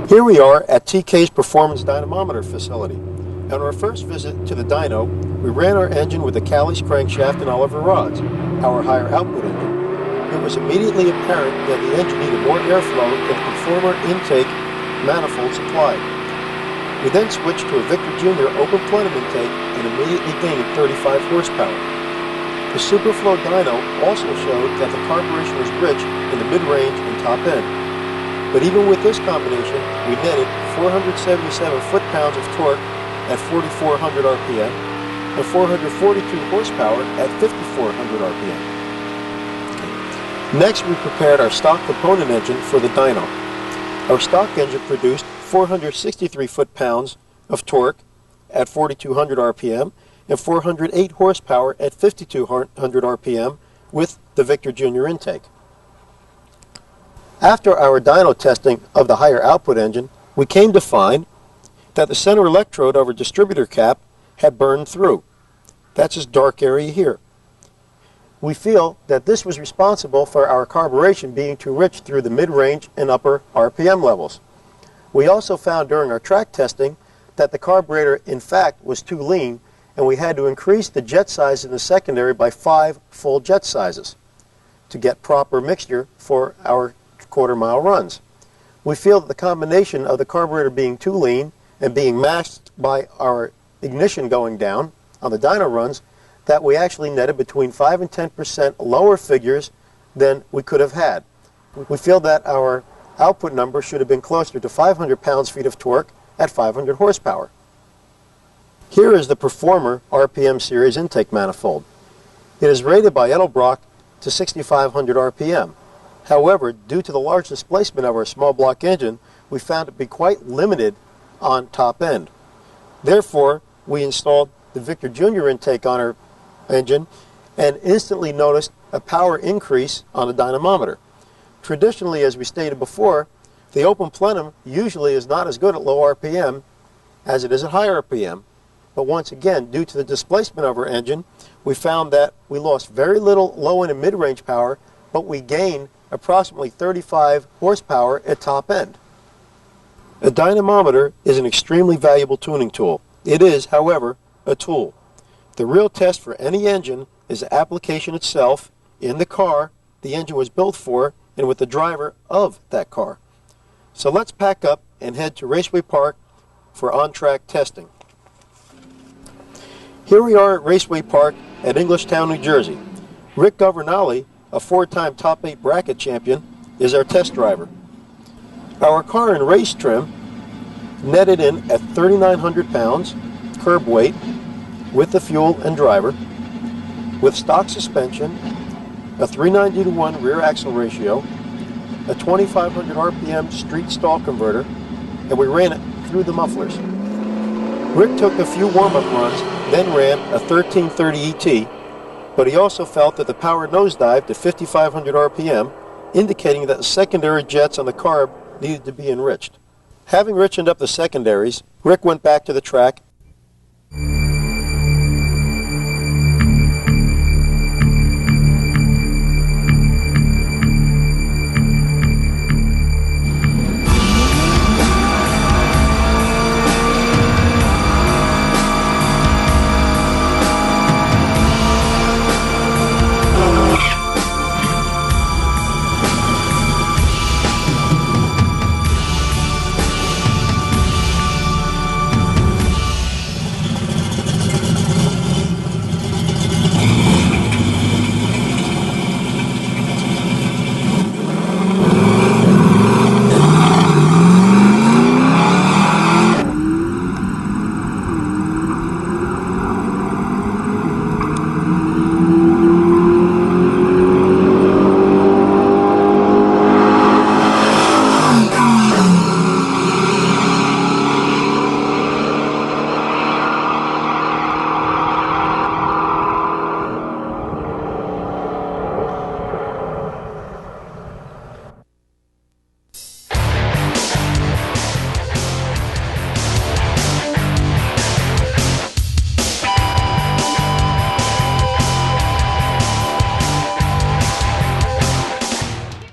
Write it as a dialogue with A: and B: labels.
A: Here we are at TK's Performance Dynamometer facility. On our first visit to the dyno, we ran our engine with the Callies crankshaft and Oliver rods, our higher output engine. It was immediately apparent that the engine needed more airflow than the Performer intake manifold supplied. We then switched to a Victor Jr. open plenum intake and immediately gained 35 horsepower. The Superflow dyno also showed that the carburation was rich in the mid-range and top end. But even with this combination, we netted 477 foot-pounds of torque at 4,400 RPM and 442 horsepower at 5,400 RPM. Next, we prepared our stock component engine for the dyno. Our stock engine produced 463 foot-pounds of torque at 4,200 RPM and 408 horsepower at 5,200 RPM with the Victor Jr. intake. After our dyno testing of the higher output engine, we came to find that the center electrode of our distributor cap had burned through. That's this dark area here. We feel that this was responsible for our carburation being too rich through the mid-range and upper RPM levels. We also found during our track testing that the carburetor in fact was too lean, and we had to increase the jet size in the secondary by 5 full jet sizes to get proper mixture for our quarter-mile runs. We feel that the combination of the carburetor being too lean and being masked by our ignition going down on the dyno runs, that we actually netted between 5 and 10% lower figures than we could have had. We feel that our output number should have been closer to 500 pounds-feet of torque at 500 horsepower. Here is the Performer RPM series intake manifold. It is rated by Edelbrock to 6,500 RPM. However, due to the large displacement of our small block engine, we found it to be quite limited on top end. Therefore, we installed the Victor Jr. intake on our engine and instantly noticed a power increase on the dynamometer. Traditionally, as we stated before, the open plenum usually is not as good at low RPM as it is at high RPM. But once again, due to the displacement of our engine, we found that we lost very little low end and mid-range power, but we gained approximately 35 horsepower at top end. A dynamometer is an extremely valuable tuning tool. It is, however, a tool. The real test for any engine is the application itself in the car the engine was built for and with the driver of that car. So let's pack up and head to Raceway Park for on-track testing. Here we are at Raceway Park at Englishtown, New Jersey. Rick Governale, a 4-time top 8 bracket champion, is our test driver. Our car in race trim netted in at 3,900 pounds curb weight with the fuel and driver, with stock suspension, a 390-to-1 rear axle ratio, a 2,500 RPM street stall converter, and we ran it through the mufflers. Rick took a few warm-up runs, then ran a 1330 ET, but he also felt that the power nosedived to 5,500 RPM, indicating that the secondary jets on the carb needed to be enriched. Having richened up the secondaries, Rick went back to the track